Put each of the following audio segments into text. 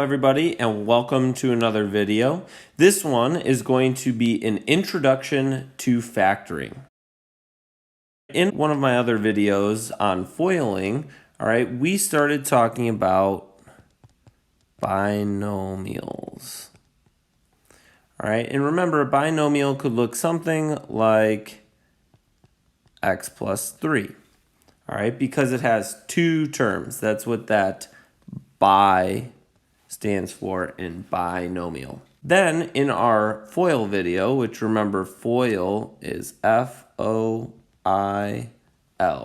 everybody, and welcome to another video. This one is going to be an introduction to factoring. In one of my other videos on foiling, we started talking about binomials. And remember, a binomial could look something like x plus 3. Because it has two terms. That's what that bi stands for in binomial. Then in our FOIL video, which remember FOIL is F-O-I-L,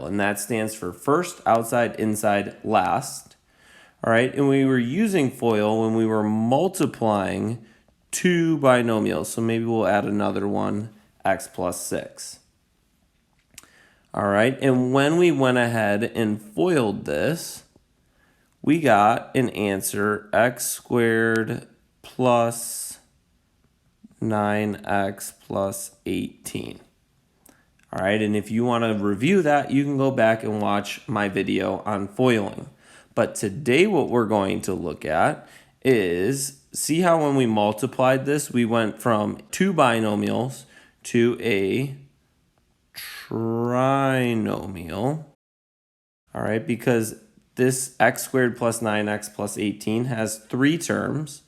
and that stands for first, outside, inside, last. And we were using FOIL when we were multiplying two binomials. So maybe we'll add another one, x plus 6. And when we went ahead and FOILed this, we got an answer, x squared plus 9x plus 18. And if you want to review that, you can go back and watch my video on foiling. But today what we're going to look at is, see how when we multiplied this, we went from two binomials to a trinomial. Because this x squared plus 9x plus 18 has three terms.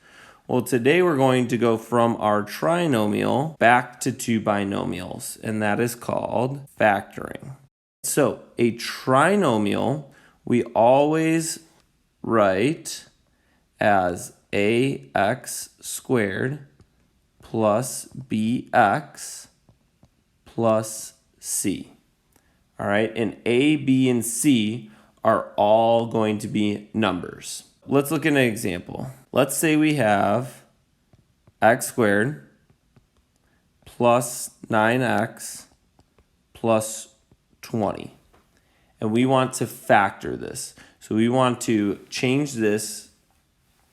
Well, today we're going to go from our trinomial back to two binomials, and that is called factoring. So a trinomial we always write as ax squared plus bx plus c. And a, b, and c are all going to be numbers. Let's look at an example. Let's say we have x squared plus 9x plus 20. And we want to factor this. So we want to change this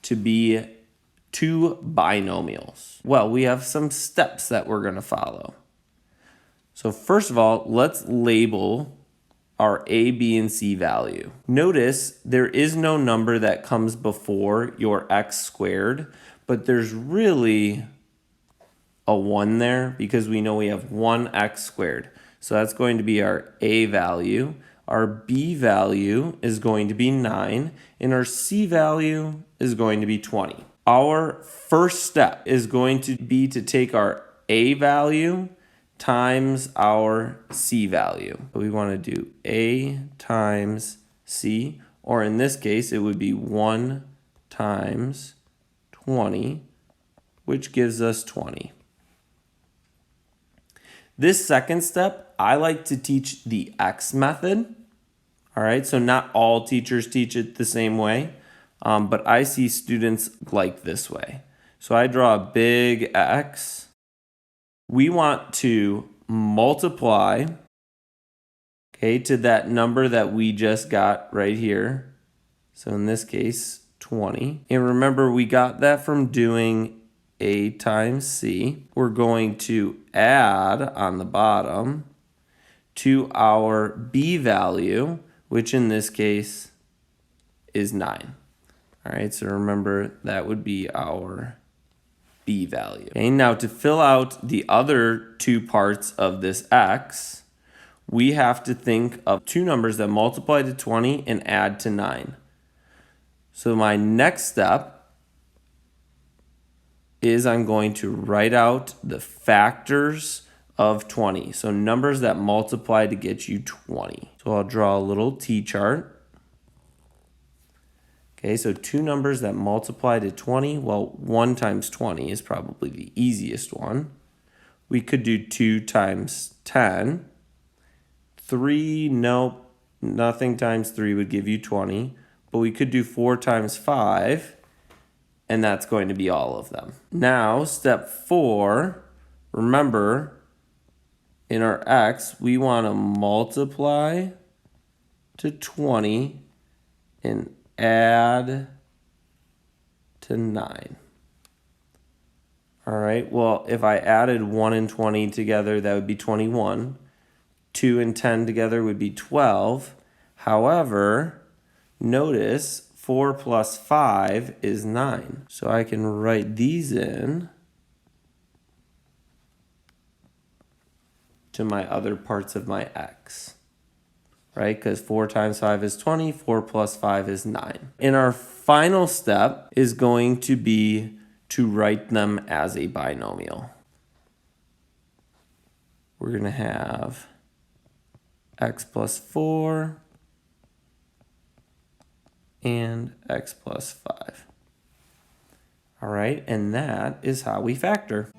to be two binomials. Well, we have some steps that we're going to follow. So first of all, let's label our a, b, and c value. Notice there is no number that comes before your x squared, but there's really a 1 there because we know we have 1x squared. So that's going to be our a value. Our b value is going to be 9, and our c value is going to be 20. Our first step is going to be to take our a value times our c value. We want to do a times c, or in this case, it would be 1 times 20, which gives us 20. This second step, I like to teach the x method. So not all teachers teach it the same way, but I see students like this way. So I draw a big X. We want to multiply, to that number that we just got right here. So in this case, 20. And remember, we got that from doing a times c. We're going to add on the bottom to our b value, which in this case is 9. So remember, that would be our b value. Now to fill out the other two parts of this x, we have to think of two numbers that multiply to 20 and add to 9. So my next step is I'm going to write out the factors of 20. So numbers that multiply to get you 20. So I'll draw a little t-chart. So two numbers that multiply to 20. Well, 1 times 20 is probably the easiest one. We could do 2 times 10. 3, nope, nothing times 3 would give you 20. But we could do 4 times 5, and that's going to be all of them. Now, step 4, remember, in our x, we want to multiply to 20 and add to 9. Well, if I added 1 and 20 together, that would be 21. 2 and 10 together would be 12. However, notice 4 plus 5 is 9. So I can write these in to my other parts of my x, right? Because 4 times 5 is 20, 4 plus 5 is 9. And our final step is going to be to write them as a binomial. We're going to have x plus 4 and x plus 5. All right, and that is how we factor.